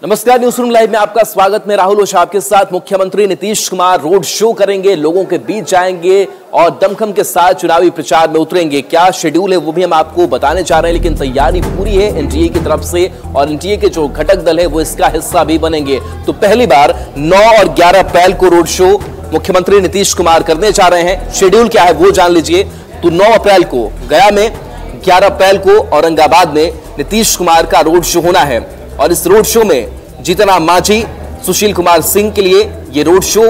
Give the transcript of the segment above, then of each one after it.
नमस्कार, news room live में आपका स्वागत। मैं राहुल ओझा आपके साथ। मुख्यमंत्री नीतीश कुमार रोड शो करेंगे, लोगों के बीच जाएंगे और दमखम के साथ चुनावी प्रचार में उतरेंगे। क्या शेड्यूल है वो भी हम आपको बताने जा रहे हैं, लेकिन तैयारी पूरी है एनडीए की तरफ से और एनडीए के जो घटक दल है वो इसका हिस्सा भी बनेंगे। तो पहली बार 9 और 11 अप्रैल को रोड शो मुख्यमंत्री नीतीश कुमार करने जा रहे हैं। शेड्यूल क्या है वो जान लीजिए। तो 9 अप्रैल को गया में, 11 अप्रैल को औरंगाबाद में नीतीश कुमार का रोड शो होना है और इस रोड शो में जीतन राम मांझी, सुशील कुमार सिंह के लिए यह रोड शो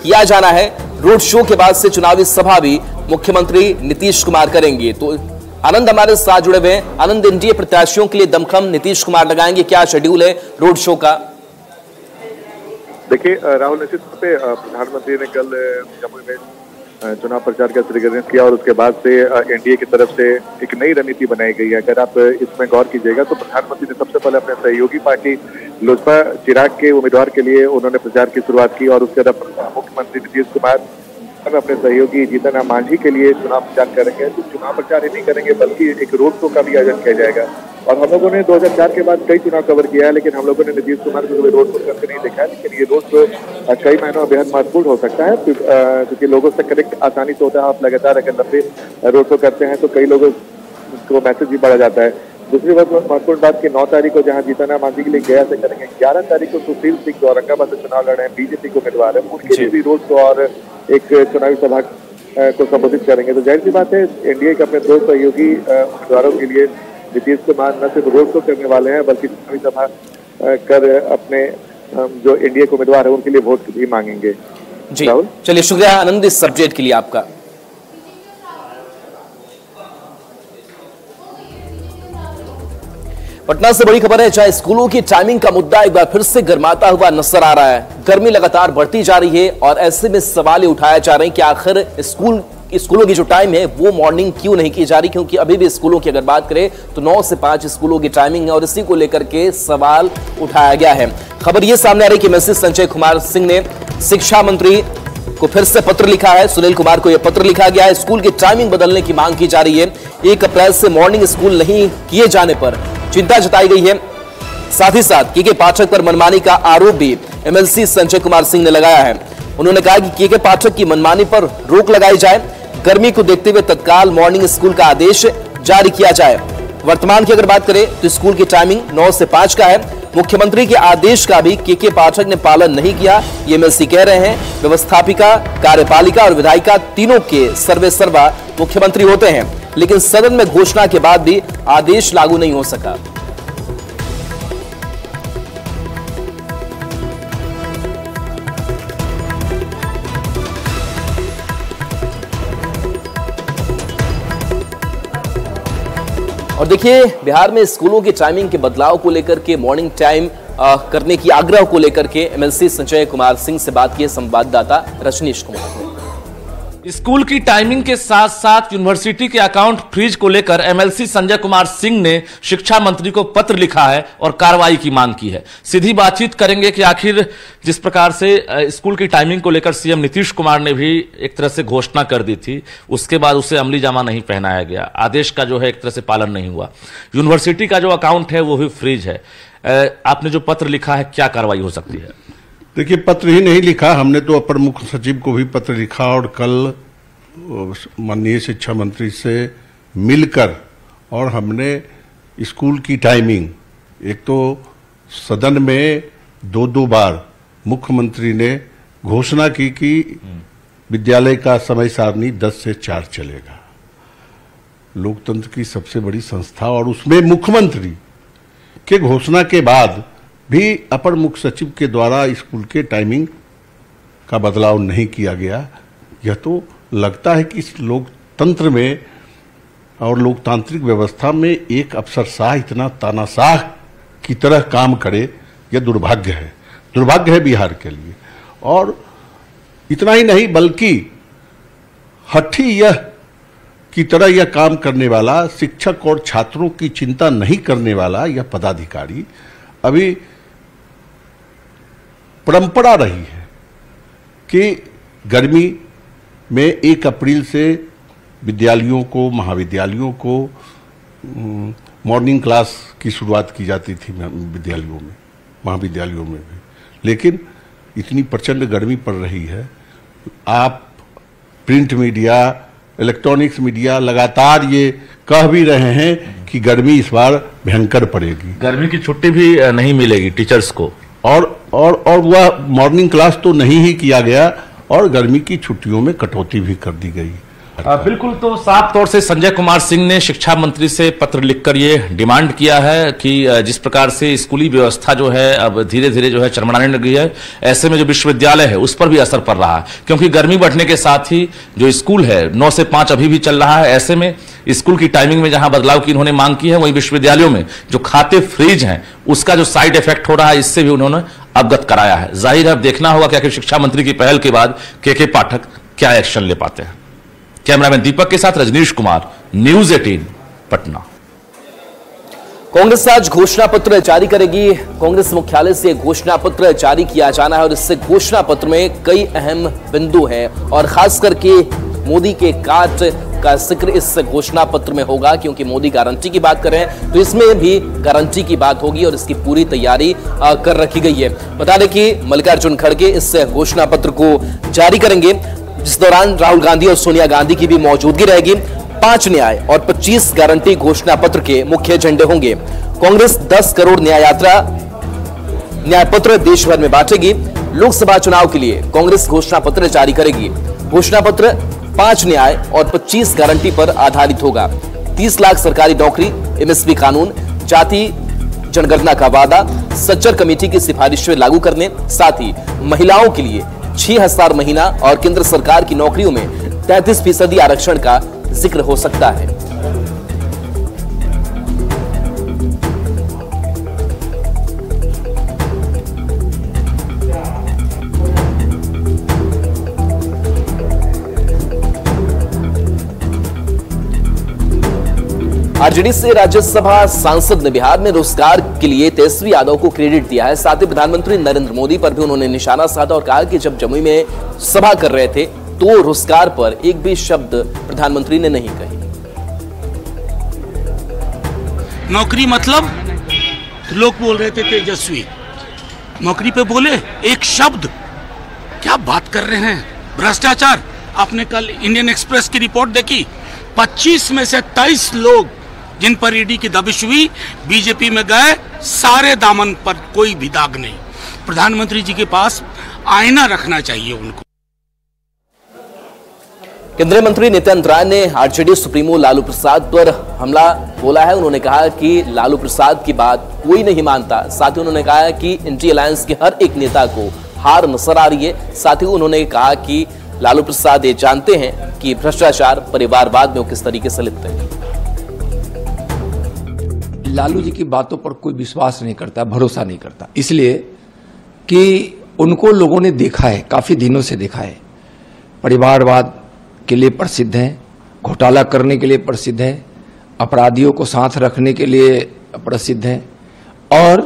किया जाना है। रोड शो के बाद से चुनावी सभा भी मुख्यमंत्री नीतीश कुमार करेंगे। तो आनंद हमारे साथ जुड़े हुए हैं। आनंद, एनडीए प्रत्याशियों के लिए दमखम नीतीश कुमार लगाएंगे, क्या शेड्यूल है रोड शो का? देखिए राहुल, निश्चित रूप से प्रधानमंत्री ने कल जम्मू में चुनाव प्रचार का श्रीगणेश किया और उसके बाद से एनडीए की तरफ से एक नई रणनीति बनाई गई है। अगर आप इसमें गौर कीजिएगा तो प्रधानमंत्री ने सबसे पहले अपने सहयोगी पार्टी लोजपा चिराग के उम्मीदवार के लिए उन्होंने प्रचार की शुरुआत की और उसके बाद मुख्यमंत्री नीतीश कुमार अपने सहयोगी जीतन राम मांझी के लिए चुनाव प्रचार करेंगे। तो चुनाव प्रचार ही नहीं करेंगे बल्कि एक रोड शो का भी आयोजन किया जाएगा। और हम लोगों ने 2004 के बाद कई चुनाव कवर किया है, लेकिन हम लोगों ने नीतीश कुमार को रोड शो करके नहीं देखा है। लेकिन ये रोड शो कई महीनों में बेहद महत्वपूर्ण हो सकता है क्योंकि लोगों से कनेक्ट आसानी से होता है। आप लगातार अगर लंबे रोड शो करते हैं तो कई लोगों को मैसेज भी बढ़ा जाता है। दूसरी बात महत्वपूर्ण बात की 9 तारीख को जहां जीतन राम मांझी के लिए गया से करेंगे, 11 तारीख को सुशील सिंह जो औरंगाबाद से चुनाव लड़ रहे हैं, बीजेपी के उम्मीदवार है, उनके लिए भी रोड शो और एक चुनावी सभा को संबोधित करेंगे। तो जाहिर सी बात है एनडीए के अपने 2 सहयोगी उम्मीदवारों के लिए नीतीश कुमार न सिर्फ रोड शो करने वाले हैं बल्कि चुनावी सभा कर अपने जो एनडीए के उम्मीदवार है उनके लिए वोट भी मांगेंगे। जी चलिए, शुक्रिया आनंद इस सब्जेक्ट के लिए आपका। पटना से बड़ी खबर है, जहां स्कूलों की टाइमिंग का मुद्दा एक बार फिर से गर्माता हुआ नजर आ रहा है। गर्मी लगातार बढ़ती जा रही है और ऐसे में सवाल ये उठाया जा रहे हैं कि आखिर स्कूलों की जो टाइम है वो मॉर्निंग क्यों नहीं की जा रही, क्योंकि अभी भी स्कूलों की अगर बात करें तो 9 से 5 स्कूलों की टाइमिंग है और इसी को लेकर के सवाल उठाया गया है। खबर ये सामने आ रही है कि मंत्री संजय कुमार सिंह ने शिक्षा मंत्री को फिर से पत्र लिखा है। सुनील कुमार को यह पत्र लिखा गया है। स्कूल की टाइमिंग बदलने की मांग की जा रही है। 1 अप्रैल से मॉर्निंग स्कूल नहीं किए जाने पर चिंता जताई गई है। साथ ही साथ केके पाठक पर मनमानी का आरोप भी एमएलसी संजय कुमार सिंह ने लगाया है। उन्होंने कहा कि केके पाठक की मनमानी पर रोक लगाई जाए, गर्मी को देखते हुए तत्काल मॉर्निंग स्कूल का आदेश जारी किया जाए। वर्तमान की अगर बात करें तो स्कूल की टाइमिंग 9 से 5 का है। मुख्यमंत्री के आदेश का भी केके पाठक ने पालन नहीं किया, ये एमएलसी कह रहे हैं। व्यवस्थापिका, कार्यपालिका और विधायिका तीनों के सर्वे सर्वा मुख्यमंत्री होते हैं, लेकिन सदन में घोषणा के बाद भी आदेश लागू नहीं हो सका। और देखिए, बिहार में स्कूलों की टाइमिंग के बदलाव को लेकर के, मॉर्निंग टाइम करने की आग्रह को लेकर के एमएलसी संजय कुमार सिंह से बात की संवाददाता रजनीश कुमार ने। स्कूल की टाइमिंग के साथ साथ यूनिवर्सिटी के अकाउंट फ्रीज को लेकर एमएलसी संजय कुमार सिंह ने शिक्षा मंत्री को पत्र लिखा है और कार्रवाई की मांग की है। सीधी बातचीत करेंगे कि आखिर जिस प्रकार से स्कूल की टाइमिंग को लेकर सीएम नीतीश कुमार ने भी एक तरह से घोषणा कर दी थी, उसके बाद उसे अमली जामा नहीं पहनाया गया, आदेश का जो है एक तरह से पालन नहीं हुआ, यूनिवर्सिटी का जो अकाउंट है वो भी फ्रीज है। आपने जो पत्र लिखा है, क्या कार्रवाई हो सकती है? देखिए, पत्र ही नहीं लिखा, हमने तो अपर मुख्य सचिव को भी पत्र लिखा और कल माननीय शिक्षा मंत्री से मिलकर और हमने स्कूल की टाइमिंग, एक तो सदन में 2 बार मुख्यमंत्री ने घोषणा की कि विद्यालय का समय सारणी 10 से 4 चलेगा। लोकतंत्र की सबसे बड़ी संस्था और उसमें मुख्यमंत्री के घोषणा के बाद भी अपर मुख्य सचिव के द्वारा स्कूल के टाइमिंग का बदलाव नहीं किया गया। यह तो लगता है कि इस लोकतंत्र में और लोकतांत्रिक व्यवस्था में एक अफसरशाह इतना तानाशाह की तरह काम करे, यह दुर्भाग्य है बिहार के लिए। और इतना ही नहीं बल्कि हठी यह की तरह यह काम करने वाला, शिक्षक और छात्रों की चिंता नहीं करने वाला यह पदाधिकारी, अभी परंपरा रही है कि गर्मी में 1 अप्रैल से विद्यालयों को, महाविद्यालयों को मॉर्निंग क्लास की शुरुआत की जाती थी विद्यालयों में, महाविद्यालयों में भी। लेकिन इतनी प्रचंड गर्मी पड़ रही है, आप प्रिंट मीडिया, इलेक्ट्रॉनिक्स मीडिया लगातार ये कह भी रहे हैं कि गर्मी इस बार भयंकर पड़ेगी, गर्मी की छुट्टी भी नहीं मिलेगी टीचर्स को, और वह मॉर्निंग क्लास तो नहीं ही किया गया और गर्मी की छुट्टियों में कटौती भी कर दी गई। बिल्कुल, तो साफ तौर से संजय कुमार सिंह ने शिक्षा मंत्री से पत्र लिखकर ये डिमांड किया है कि जिस प्रकार से स्कूली व्यवस्था जो है अब धीरे धीरे जो है चरमराने लगी है, ऐसे में जो विश्वविद्यालय है उस पर भी असर पड़ रहा है, क्योंकि गर्मी बढ़ने के साथ ही जो स्कूल है 9 से 5 अभी भी चल रहा है। ऐसे में स्कूल की टाइमिंग में जहां बदलाव की इन्होंने मांग की है, वहीं विश्वविद्यालयों में जो खाते फ्रीज हैं उसका जो साइड इफेक्ट हो रहा है, इससे भी उन्होंने अवगत कराया है। जाहिर है अब देखना होगा कि शिक्षा मंत्री की पहल के बाद के पाठक क्या एक्शन ले पाते हैं। कैमरामैन दीपक के साथ रजनीश कुमार, न्यूज़ 18 पटना। कांग्रेस आज घोषणा पत्र जारी करेगी। कांग्रेस मुख्यालय से घोषणा पत्र जारी किया जाना है और इससे घोषणा पत्र में कई अहम बिंदु हैं और खास करके मोदी के काट का जिक्र इस घोषणा पत्र में होगा, क्योंकि मोदी गारंटी की बात कर रहे हैं तो इसमें भी गारंटी की बात होगी और इसकी पूरी तैयारी कर रखी गई है। बता दें कि मल्लिकार्जुन खड़गे इस घोषणा पत्र को जारी करेंगे, जिस दौरान राहुल गांधी और सोनिया गांधी की भी मौजूदगी रहेगी। 5 न्याय और 25 गारंटी घोषणा पत्र के मुख्य एजेंडे होंगे। कांग्रेस 10 करोड़ न्याय पत्र देश भर में बांटेगी। लोकसभा चुनाव के लिए कांग्रेस घोषणा पत्र जारी करेगी। घोषणा पत्र 5 न्याय और 25 गारंटी पर आधारित होगा। 30 लाख सरकारी नौकरी, एमएसपी कानून, जाति जनगणना का वादा, सच्चर कमेटी की सिफारिशें लागू करने, साथ ही महिलाओं के लिए 6,000 महीना और केंद्र सरकार की नौकरियों में 33% आरक्षण का जिक्र हो सकता है। आरजेडी से राज्यसभा सांसद ने बिहार में रोजगार के लिए तेजस्वी यादव को क्रेडिट दिया है। साथ ही प्रधानमंत्री नरेंद्र मोदी पर भी उन्होंने निशाना साधा और कहा कि जब जमुई में सभा कर रहे थे तो रोजगार पर एक भी शब्द प्रधानमंत्री ने नहीं कही। नौकरी मतलब तो लोग बोल रहे थे तेजस्वी, नौकरी पे बोले एक शब्द, क्या बात कर रहे हैं। भ्रष्टाचार, आपने कल इंडियन एक्सप्रेस की रिपोर्ट देखी, 25 में से 23 लोग जिन पर ईडी की दबिश हुई बीजेपी में गए, सारे दामन पर कोई भी दाग नहीं। प्रधानमंत्री जी के पास आईना रखना चाहिए उनको। केंद्रीय मंत्री नित्यानंद राय ने आरजेडी सुप्रीमो लालू प्रसाद पर हमला बोला है। उन्होंने कहा कि लालू प्रसाद की बात कोई नहीं मानता। साथ ही उन्होंने कहा कि इंडी अलायंस के हर एक नेता को हार नजर आ रही है। साथ ही उन्होंने कहा कि लालू प्रसाद ये जानते हैं कि भ्रष्टाचार, परिवारवाद में वो किस तरीके से लिप्त हैं। लालू जी की बातों पर कोई विश्वास नहीं करता, भरोसा नहीं करता, इसलिए कि उनको लोगों ने देखा है, काफी दिनों से देखा है। परिवारवाद के लिए प्रसिद्ध हैं, घोटाला करने के लिए प्रसिद्ध हैं, अपराधियों को साथ रखने के लिए प्रसिद्ध हैं और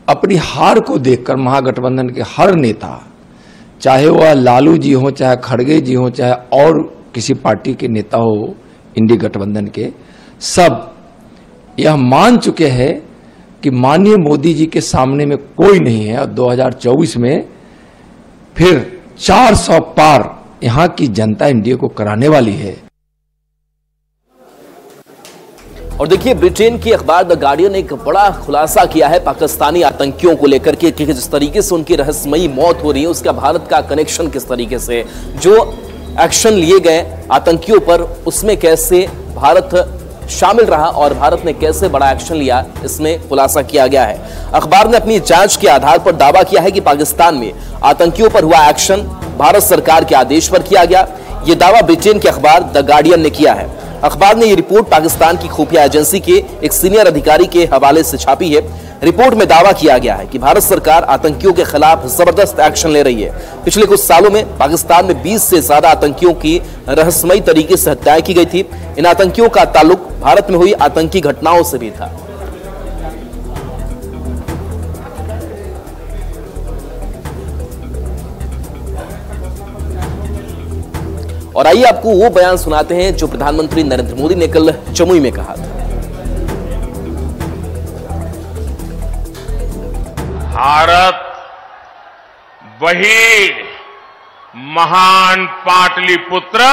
अपनी हार को देखकर महागठबंधन के हर नेता, चाहे वह लालू जी हो, चाहे खड़गे जी हो, चाहे और किसी पार्टी के नेता हो इंडी गठबंधन के, सब यह मान चुके हैं कि माननीय मोदी जी के सामने में कोई नहीं है और 2024 में फिर 400 पार यहां की जनता एनडीए को कराने वाली है। और देखिए, ब्रिटेन की अखबार द गार्डियन ने एक बड़ा खुलासा किया है पाकिस्तानी आतंकियों को लेकर के कि जिस तरीके से उनकी रहस्यमयी मौत हो रही है उसका भारत का कनेक्शन किस तरीके से, जो एक्शन लिए गए आतंकियों पर उसमें कैसे भारत शामिल रहा और भारत ने कैसे बड़ा एक्शन लिया, इसमें खुलासा किया गया है। अखबार ने अपनी जांच के आधार पर दावा किया है कि पाकिस्तान में आतंकियों पर हुआ एक्शन भारत सरकार के आदेश पर किया गया। यह दावा ब्रिटेन के अखबार द गार्डियन ने किया है। अखबार ने यह रिपोर्ट पाकिस्तान की खुफिया एजेंसी के एक सीनियर अधिकारी के हवाले से छापी है। रिपोर्ट में दावा किया गया है कि भारत सरकार आतंकियों के खिलाफ जबरदस्त एक्शन ले रही है। पिछले कुछ सालों में पाकिस्तान में 20 से ज्यादा आतंकियों की रहस्यमयी तरीके से हत्याएं की गई थी। इन आतंकियों का ताल्लुक भारत में हुई आतंकी घटनाओं से भी था। और आइए आपको वो बयान सुनाते हैं जो प्रधानमंत्री नरेंद्र मोदी ने कल जमुई में कहा था। भारत वही महान पाटलिपुत्र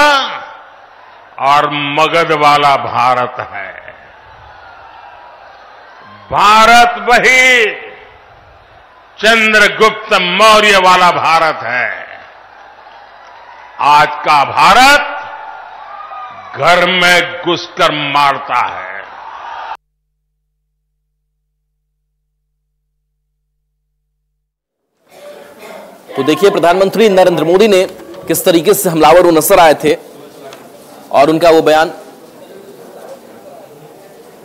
और मगध वाला भारत है। भारत वही चंद्रगुप्त मौर्य वाला भारत है। आज का भारत घर में घुसकर मारता है। तो देखिए प्रधानमंत्री नरेंद्र मोदी ने किस तरीके से हमलावर वो नजर आए थे और उनका वो बयान,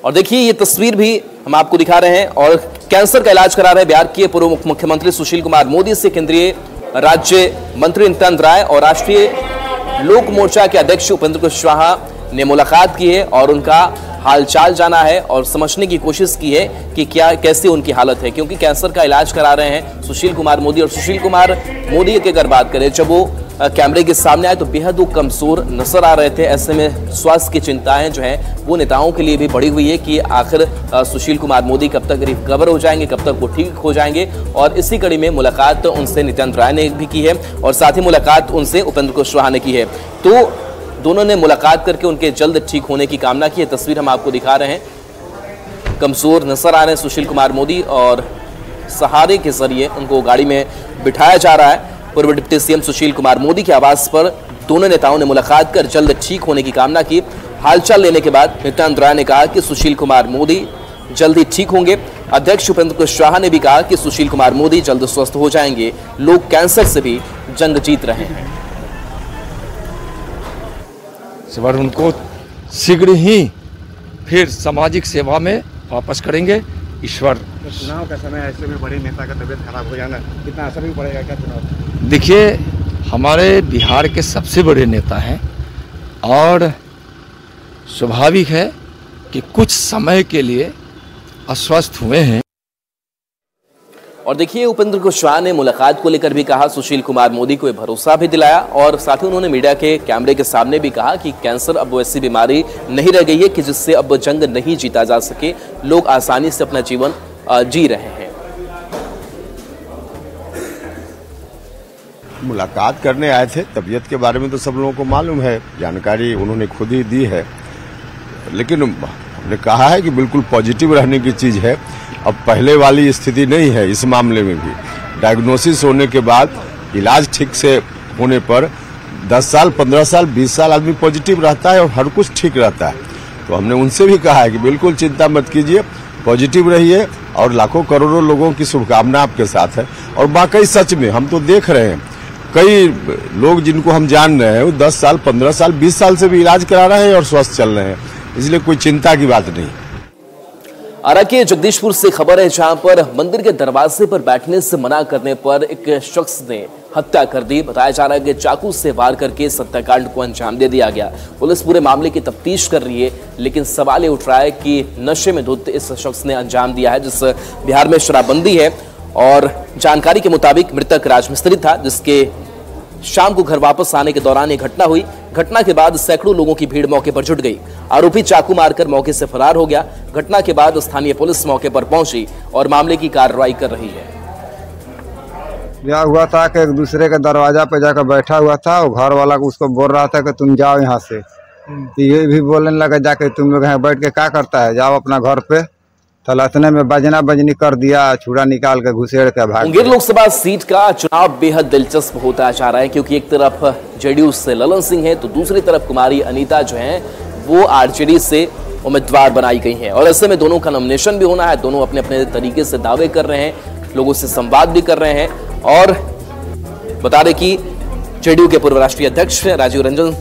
और देखिए ये तस्वीर भी हम आपको दिखा रहे हैं। और कैंसर का इलाज करा रहे बिहार के पूर्व मुख्यमंत्री सुशील कुमार मोदी से केंद्रीय राज्य मंत्री नित्यानंद राय और राष्ट्रीय लोक मोर्चा के अध्यक्ष उपेंद्र कुशवाहा ने मुलाकात की है और उनका हालचाल जाना है और समझने की कोशिश की है कि क्या कैसी उनकी हालत है, क्योंकि कैंसर का इलाज करा रहे हैं सुशील कुमार मोदी। और सुशील कुमार मोदी की अगर बात करें, जब वो कैमरे के सामने आए तो बेहद वो कमजोर नजर आ रहे थे। ऐसे में स्वास्थ्य की चिंताएं जो हैं वो नेताओं के लिए भी बढ़ी हुई है कि आखिर सुशील कुमार मोदी कब तक रिकवर हो जाएंगे, कब तक वो ठीक हो जाएंगे। और इसी कड़ी में मुलाकात उनसे नित्यानंद राय ने भी की है और साथ ही मुलाकात उनसे उपेंद्र कुशवाहा ने की है। तो दोनों ने मुलाकात करके उनके जल्द ठीक होने की कामना की है। तस्वीर हम आपको दिखा रहे हैं, कमजोर नजर आ रहे हैं सुशील कुमार मोदी और सहारे के जरिए उनको गाड़ी में बिठाया जा रहा है। पूर्व डिप्टी सीएम सुशील कुमार मोदी के आवास पर दोनों नेताओं ने मुलाकात कर जल्द ठीक होने की कामना की। हालचाल लेने के बाद नित्यानंद राय ने कहा कि सुशील कुमार मोदी जल्दी ठीक होंगे। अध्यक्ष उपेंद्र कुशवाहा ने भी कहा कि सुशील कुमार मोदी जल्द स्वस्थ हो जाएंगे। लोग कैंसर से भी जंग जीत रहे हैं। सवार उनको शीघ्र ही फिर सामाजिक सेवा में वापस करेंगे। ईश्वर चुनाव का समय ऐसे में बड़े नेता का तबीयत खराब हो जाना कितना असर भी पड़ेगा क्या चुनाव? देखिए, हमारे बिहार के सबसे बड़े नेता हैं और स्वाभाविक है कि कुछ समय के लिए अस्वस्थ हुए हैं। और देखिए उपेंद्र कुशवाहा ने मुलाकात को लेकर भी कहा, सुशील कुमार मोदी को भरोसा भी दिलाया और साथ ही उन्होंने मीडिया के कैमरे के सामने भी कहा कि कैंसर अब ऐसी बीमारी नहीं रह गई है कि जिससे अब जंग नहीं जीता जा सके। लोग आसानी से अपना जीवन जी रहे हैं। मुलाकात करने आए थे, तबीयत के बारे में तो सब लोगों को मालूम है, जानकारी उन्होंने खुद ही दी है, लेकिन हमने कहा है कि बिल्कुल पॉजिटिव रहने की चीज है। अब पहले वाली स्थिति नहीं है इस मामले में भी। डायग्नोसिस होने के बाद इलाज ठीक से होने पर 10 साल 15 साल 20 साल आदमी पॉजिटिव रहता है और हर कुछ ठीक रहता है। तो हमने उनसे भी कहा है कि बिल्कुल चिंता मत कीजिए, पॉजिटिव रहिए और लाखों करोड़ों लोगों की शुभकामना आपके साथ है। और वाकई सच में हम तो देख रहे हैं कई लोग जिनको हम जान रहे हैं वो 10 साल 15 साल 20 साल से भी इलाज करा रहे हैं और स्वस्थ चल रहे हैं, इसलिए कोई चिंता की बात नहीं। आरा के जगदीशपुर से खबर है, जहां पर मंदिर के दरवाजे पर बैठने से मना करने पर एक शख्स ने हत्या कर दी। बताया जा रहा है कि चाकू से वार करके इस हत्याकांड को अंजाम दे दिया गया। पुलिस पूरे मामले की तफ्तीश कर रही है, लेकिन सवाल ये उठ रहा है कि नशे में धुत इस शख्स ने अंजाम दिया है। जिस बिहार में शराबबंदी है और जानकारी के मुताबिक मृतक राजमिस्त्री था, जिसके शाम को घर वापस आने के दौरान ये घटना हुई। घटना के बाद सैकड़ों लोगों की भीड़ मौके पर जुट गई। आरोपी चाकू मारकर मौके से फरार हो गया। घटना के बाद स्थानीय पुलिस मौके पर पहुंची और मामले की कार्रवाई कर रही है। क्या हुआ था कि एक दूसरे के दरवाजा पे जाकर बैठा हुआ था, वो घर वाला उसको बोल रहा था कि तुम जाओ यहाँ से। ये भी बोलने लगा जाके तुम लोग यहाँ बैठ के क्या करता है, जाओ अपना घर पे। तलतने में बजना बजनी कर दिया, छुरा निकाल के घुसेड़ के भाग। मुंगेर लोकसभा सीट का चुनाव बेहद दिलचस्प होता जा रहा है, क्योंकि एक तरफ जेडीयू से ललन सिंह है तो दूसरी तरफ कुमारी अनीता जो है वो आरजेडी से उम्मीदवार बनाई गई हैं। और ऐसे में दोनों का नॉमिनेशन भी होना है। दोनों अपने अपने तरीके से दावे कर रहे हैं, लोगों से संवाद भी कर रहे हैं। और बता दें कि जेडीयू के पूर्व राष्ट्रीय अध्यक्ष राजीव रंजन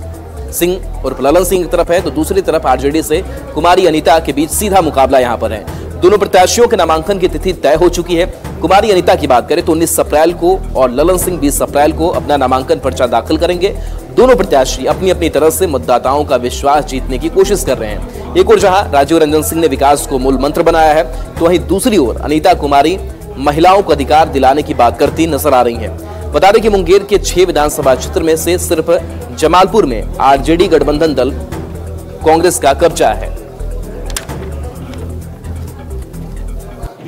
सिंह और ललन सिंह की तरफ है तो दूसरी तरफ आरजेडी से कुमारी अनीता के बीच सीधा मुकाबला यहां पर है। दोनों प्रत्याशियों के नामांकन की तिथि तय हो चुकी है। कुमारी अनीता की बात करें तो 19 अप्रैल को और ललन सिंह 20 अप्रैल को अपना नामांकन पर्चा दाखिल करेंगे। दोनों प्रत्याशी अपनी अपनी तरह से मतदाताओं का विश्वास जीतने की कोशिश कर रहे हैं। एक ओर जहां राजीव रंजन सिंह ने विकास को मूल मंत्र बनाया है, तो वहीं दूसरी ओर अनीता कुमारी महिलाओं को अधिकार दिलाने की बात करती नजर आ रही है। बता दें कि मुंगेर के 6 विधानसभा क्षेत्र में से सिर्फ जमालपुर में आरजेडी गठबंधन दल कांग्रेस का कब्जा है।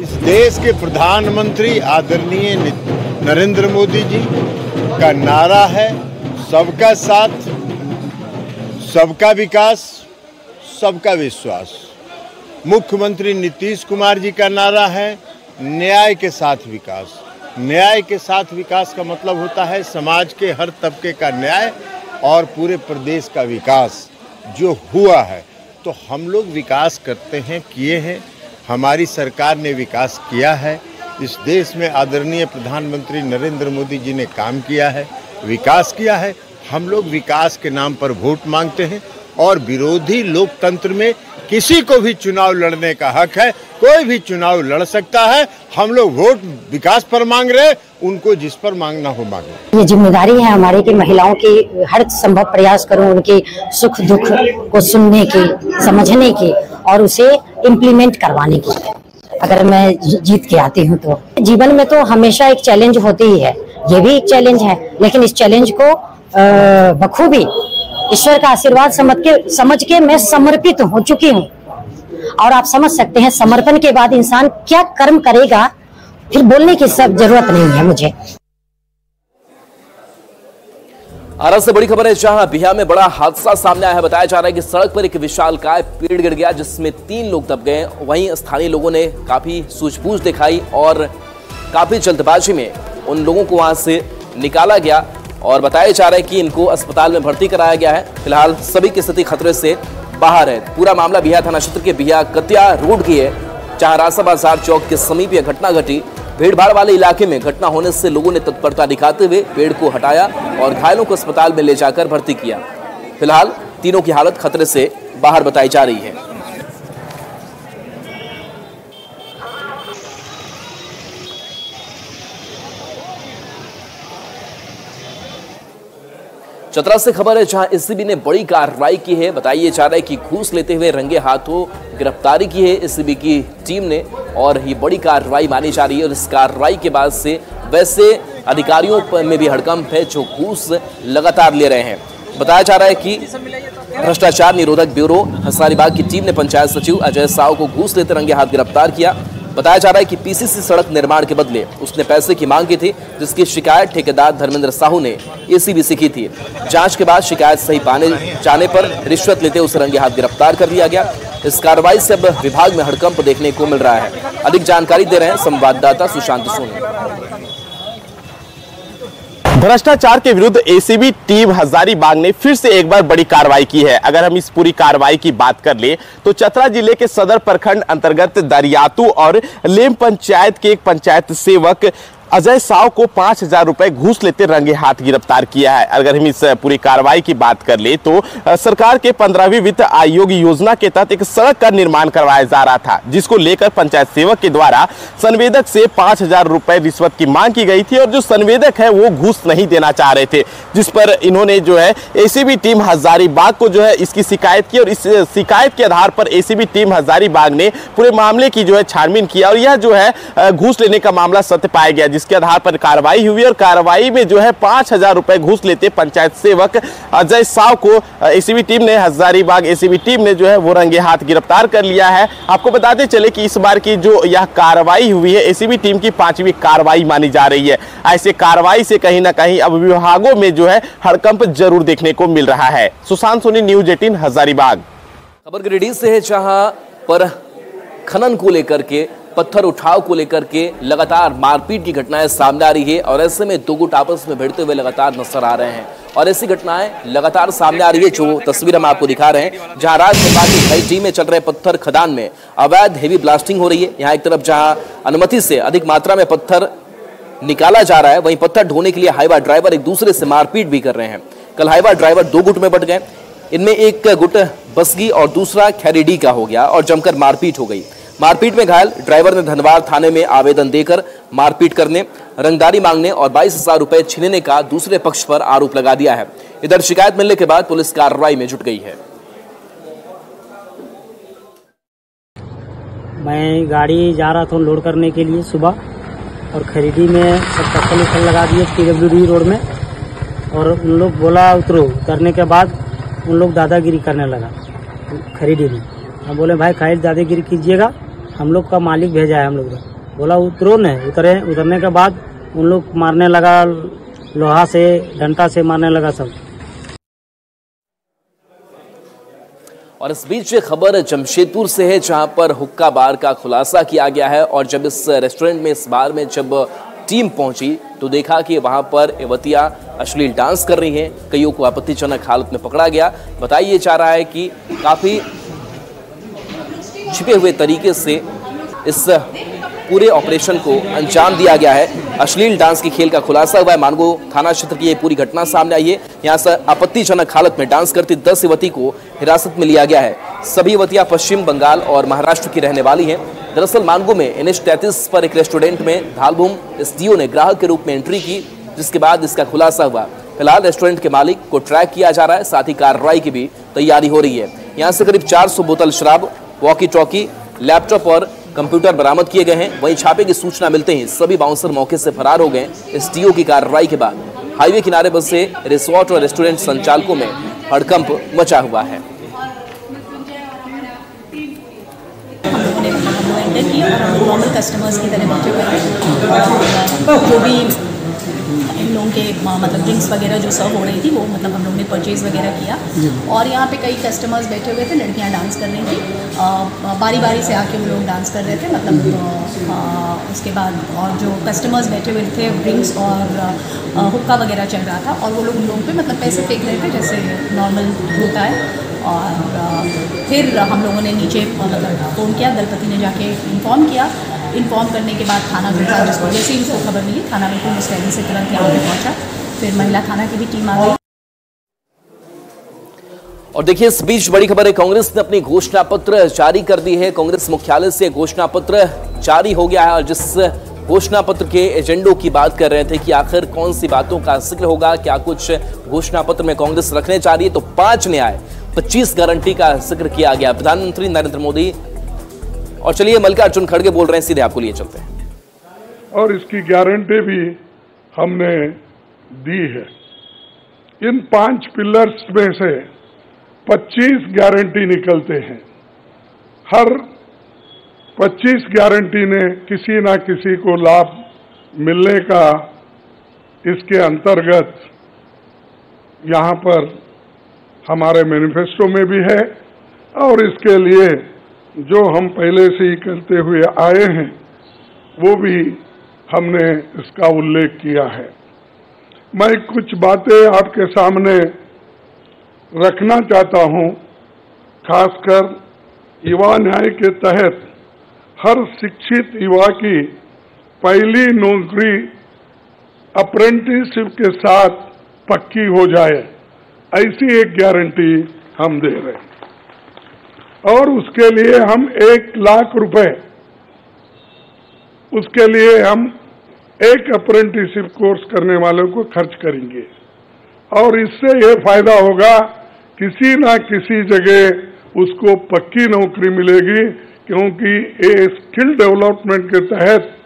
इस देश के प्रधानमंत्री आदरणीय नरेंद्र मोदी जी का नारा है सबका साथ, सबका विकास, सबका विश्वास। मुख्यमंत्री नीतीश कुमार जी का नारा है न्याय के साथ विकास। न्याय के साथ विकास का मतलब होता है समाज के हर तबके का न्याय और पूरे प्रदेश का विकास जो हुआ है। तो हम लोग विकास करते हैं, किए हैं, हमारी सरकार ने विकास किया है। इस देश में आदरणीय प्रधानमंत्री नरेंद्र मोदी जी ने काम किया है, विकास किया है। हम लोग विकास के नाम पर वोट मांगते हैं और विरोधी लोकतंत्र में किसी को भी चुनाव लड़ने का हक है, कोई भी चुनाव लड़ सकता है। हम लोग वोट विकास पर मांग रहे, उनको जिस पर मांगना हो मांगे। ये जिम्मेदारी है हमारी कि महिलाओं की हर संभव प्रयास करूं, उनके सुख दुख को सुनने की, समझने की और उसे इम्प्लीमेंट करवाने की। अगर मैं जीत के आती हूं तो जीवन में तो हमेशा एक चैलेंज होती ही है, ये भी एक चैलेंज है, लेकिन इस चैलेंज को बखूबी ईश्वर का आशीर्वाद समझ के मैं समर्पित हो चुकी हूँ। और आप समझ सकते हैं समर्पण के बाद इंसान क्या कर्म करेगा, फिर बोलने की सब जरूरत नहीं है मुझे। आरा से बड़ी खबर है, जहां बिहार में बड़ा हादसा सामने आया है। बताया जा रहा है कि सड़क पर एक विशालकाय पेड़ गिर गया जिसमें 3 लोग दब गए। वहीं स्थानीय लोगों ने काफी सूझबूझ दिखाई और काफी जल्दबाजी में उन लोगों को वहां से निकाला गया और बताया जा रहा है कि इनको अस्पताल में भर्ती कराया गया है। फिलहाल सभी की स्थिति खतरे से बाहर है। पूरा मामला बिहार थाना क्षेत्र के बिहार कत्या रोड की है, जहां रासा बाजार चौक के समीप यह घटना घटी। भीड़ भाड़ वाले इलाके में घटना होने से लोगों ने तत्परता दिखाते हुए पेड़ को हटाया और घायलों को अस्पताल में ले जाकर भर्ती किया। फिलहाल तीनों की हालत खतरे से बाहर बताई जा रही है। चतरा से खबर है, जहां एसीबी ने बड़ी कार्रवाई की है। बताइए जा रहा है कि घूस लेते हुए रंगे हाथों गिरफ्तारी की है एसीबी की टीम ने और ये बड़ी कार्रवाई मानी जा रही है। और इस कार्रवाई के बाद से वैसे अधिकारियों में भी हड़कंप है जो घूस लगातार ले रहे हैं। बताया जा रहा है कि भ्रष्टाचार निरोधक ब्यूरो हजारीबाग की टीम ने पंचायत सचिव अजय साव को घूस लेते रंगे हाथ गिरफ्तार किया। बताया जा रहा है कि पीसीसी सड़क निर्माण के बदले उसने पैसे की मांग की थी, जिसकी शिकायत ठेकेदार धर्मेंद्र साहू ने एसीबी से की थी। जांच के बाद शिकायत सही पाने जाने पर रिश्वत लेते उसे रंगे हाथ गिरफ्तार कर लिया गया। इस कार्रवाई से अब विभाग में हड़कंप देखने को मिल रहा है। अधिक जानकारी दे रहे हैं संवाददाता सुशांत सोनी। भ्रष्टाचार के विरुद्ध एसीबी टीम हजारीबाग ने फिर से एक बार बड़ी कार्रवाई की है। अगर हम इस पूरी कार्रवाई की बात कर ले तो चतरा जिले के सदर प्रखंड अंतर्गत दरियातू और लेम पंचायत के एक पंचायत सेवक अजय साव को 5,000 रुपए घूस लेते रंगे हाथ गिरफ्तार किया है। अगर हम इस पूरी कार्रवाई की बात कर ले तो सरकार के 15वीं वित्त आयोग योजना के तहत एक सड़क का निर्माण करवाया जा रहा था, जिसको लेकर पंचायत सेवक के द्वारा संवेदक से 5,000 रुपए रिश्वत की मांग की गई थी और जो संवेदक है वो घूस नहीं देना चाह रहे थे, जिस पर इन्होंने जो है एसीबी टीम हजारीबाग को जो है इसकी शिकायत की और इस शिकायत के आधार पर एसीबी टीम हजारीबाग ने पूरे मामले की जो है छानबीन किया और यह जो है घूस लेने का मामला सत्य पाया गया, जिसके आधार पर कार्रवाई हुई और कार्रवाई में जो है 5,000 रुपए घूस लेते पंचायत सेवक अजय साव को एसीबी टीम ने हजारीबाग एसीबी टीम ने जो है वो रंगे हाथ गिरफ्तार कर लिया है। आपको बताते चले कि इस बार की जो यह कार्रवाई हुई है एसीबी टीम की 5वीं कार्रवाई मानी जा रही है। ऐसे कार्रवाई से कहीं ना कहीं अब विभागों में जो है हड़कंप जरूर देखने को मिल रहा है। सुशांत सोनी, न्यूज 18 हजारीबाग। खबर गिरिडीह से है, जहां पर खनन को लेकर के, पत्थर उठाव को लेकर के लगातार मारपीट की घटनाएं सामने आ रही है और ऐसे में दो गुट आपस में भिड़ते हुए लगातार नजर आ रहे हैं और ऐसी घटनाएं लगातार सामने आ रही है। जो तस्वीर हम आपको दिखा रहे हैं, जहां राज्य सरकार की नई टीम में चल रहे पत्थर खदान में अवैध हेवी ब्लास्टिंग हो रही है। यहाँ एक तरफ जहां अनुमति से अधिक मात्रा में पत्थर निकाला जा रहा है, वहीं पत्थर ढोने के लिए हाईवा ड्राइवर एक दूसरे से मारपीट भी कर रहे हैं। कल हाईवा ड्राइवर 2 गुट में बंट गए, इनमें एक गुट बसगी और दूसरा खैरीडीह का हो गया और जमकर मारपीट हो गई। मारपीट में घायल ड्राइवर ने धनवार थाने में आवेदन देकर मारपीट करने, रंगदारी मांगने और 22,000 रुपए छीनने का दूसरे पक्ष पर आरोप लगा दिया है। इधर शिकायत मिलने के बाद पुलिस कार्रवाई में जुट गई है। मैं गाड़ी जा रहा था लोड करने के लिए सुबह और खरीदी में सब टक्कर उठल लगा दिए PWD रोड में और उन लोग बोला उतरो। उतरने के बाद उन लोग दादागिरी करने लगा खरीदी में। हम बोले भाई खरीद दादागिरी कीजिएगा, हम लोग का मालिक भेजा है हम लोग बोला उतरो न, उतरने के बाद उन लोग मारने लगा, लोहा से डंडा से मारने लगा सब। और इस बीच खबर जमशेदपुर से है, जहां पर हुक्का बार का खुलासा किया गया है। और जब इस रेस्टोरेंट में इस बार में जब टीम पहुंची तो देखा कि वहां पर युवतियां अश्लील डांस कर रही हैं। कईयों को आपत्तिजनक हालत में पकड़ा गया। बताया जा रहा है कि काफी छिपे हुए तरीके से इस पूरे ऑपरेशन को अंजाम दिया गया है। अश्लील डांस की खेल का खुलासा हुआ है। मानगो थाना क्षेत्र की ये पूरी घटना सामने आई है। यहां से आपत्तिजनक हालत में डांस करती 10 युवती को हिरासत में लिया गया है। सभी युवतियां पश्चिम बंगाल और महाराष्ट्र की रहने वाली हैं। दरअसल मानगो में NH 33 पर एक रेस्टोरेंट में धालभूम SDO ने ग्राहक के रूप में एंट्री की, जिसके बाद इसका खुलासा हुआ। फिलहाल रेस्टोरेंट के मालिक को ट्रैक किया जा रहा है, साथ ही कार्रवाई की भी तैयारी हो रही है। यहाँ से करीब 400 बोतल शराब, वॉकी टॉकी, लैपटॉप और कंप्यूटर बरामद किए गए हैं। वहीं छापे की सूचना मिलते ही सभी बाउंसर मौके से फरार हो गए। SDO की कार्रवाई के बाद हाईवे किनारे बसे रिसोर्ट और रेस्टोरेंट संचालकों में हड़कंप मचा हुआ है। नॉर्मल कस्टमर्स की तरह बैठे हुए जो भी इन लोगों के मतलब ड्रिंक्स वगैरह जो सर्व हो रही थी वो मतलब हम लोग ने परचेज़ वगैरह किया। और यहाँ पे कई कस्टमर्स बैठे हुए थे, लड़कियाँ डांस कर रही थी, बारी बारी से आके वो लोग डांस कर रहे थे। मतलब उसके बाद और जो कस्टमर्स बैठे हुए थे ड्रिंक्स और हुक्का वगैरह चल रहा था और वो लोग उन लोगों पे मतलब पैसे फेंक रहे थे जैसे नॉर्मल होता है। और फिर हम लोगों ने नीचे मतलब फ़ोन किया, दलपति ने जाके इन्फॉर्म किया। इन्फॉर्म करने के बाद थाना बिल्कुल जिसको जैसे ही उसको खबर मिली थाना बिल्कुल मुस्तैदी से तुरंत यहाँ पे पहुँचा। फिर महिला थाना की भी टीम आ गई। और देखिए इस बीच बड़ी खबर है, कांग्रेस ने अपनी घोषणा पत्र जारी कर दी है। कांग्रेस मुख्यालय से घोषणा पत्र जारी हो गया है और जिस घोषणा पत्र के एजेंडों की बात कर रहे थे कि आखिर कौन सी बातों का जिक्र होगा, क्या कुछ घोषणा पत्र में कांग्रेस रखने जा रही है, तो 5 न्याय 25 गारंटी का जिक्र किया गया। प्रधानमंत्री नरेंद्र मोदी और चलिए मल्लिकार्जुन खड़गे बोल रहे हैं, सीधे आपको लिए चलते हैं। और इसकी गारंटी भी हमने दी है। इन 5 पिलर्स में से 25 गारंटी निकलते हैं। हर 25 गारंटी ने किसी ना किसी को लाभ मिलने का इसके अंतर्गत यहाँ पर हमारे मैनिफेस्टो में भी है और इसके लिए जो हम पहले से ही करते हुए आए हैं वो भी हमने इसका उल्लेख किया है। मैं कुछ बातें आपके सामने रखना चाहता हूं। खासकर युवा न्याय के तहत हर शिक्षित युवा की पहली नौकरी अप्रेंटिसशिप के साथ पक्की हो जाए, ऐसी एक गारंटी हम दे रहे हैं। और उसके लिए हम 1 लाख रुपए, उसके लिए हम एक अप्रेंटिसशिप कोर्स करने वालों को खर्च करेंगे। और इससे ये फायदा होगा, किसी ना किसी जगह उसको पक्की नौकरी मिलेगी, क्योंकि ये स्किल डेवलपमेंट के तहत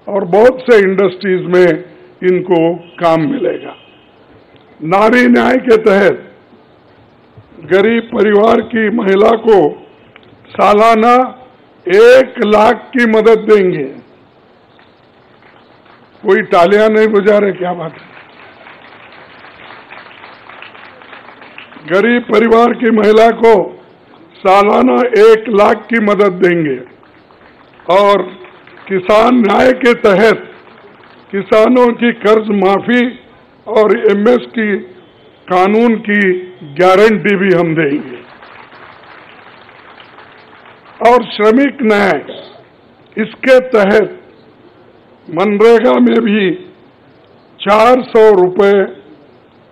और बहुत से इंडस्ट्रीज में इनको काम मिलेगा। नारी न्याय के तहत गरीब परिवार की महिला को सालाना 1 लाख की मदद देंगे। कोई तालियां नहीं बजा रहे, क्या बात है। गरीब परिवार की महिला को सालाना 1 लाख की मदद देंगे। और किसान न्याय के तहत किसानों की कर्ज माफी और MSP कानून की गारंटी भी हम देंगे। और श्रमिक न्याय, इसके तहत मनरेगा में भी 400 रुपए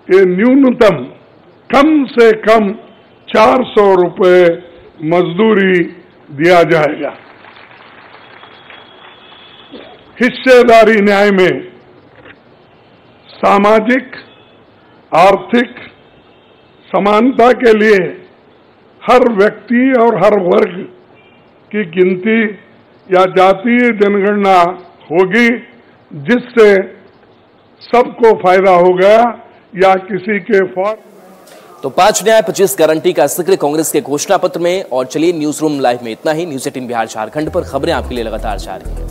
ये न्यूनतम, कम से कम 400 रुपए मजदूरी दिया जाएगा। हिस्सेदारी न्याय में सामाजिक आर्थिक समानता के लिए हर व्यक्ति और हर वर्ग की गिनती या जातीय जनगणना होगी, जिससे सबको फायदा होगा या किसी के तो 5 न्याय 25 गारंटी का जिक्र कांग्रेस के घोषणा पत्र में। और चलिए न्यूज रूम लाइव में इतना ही। न्यूज़ 18 बिहार झारखंड पर खबरें आपके लिए लगातार जारी हैं।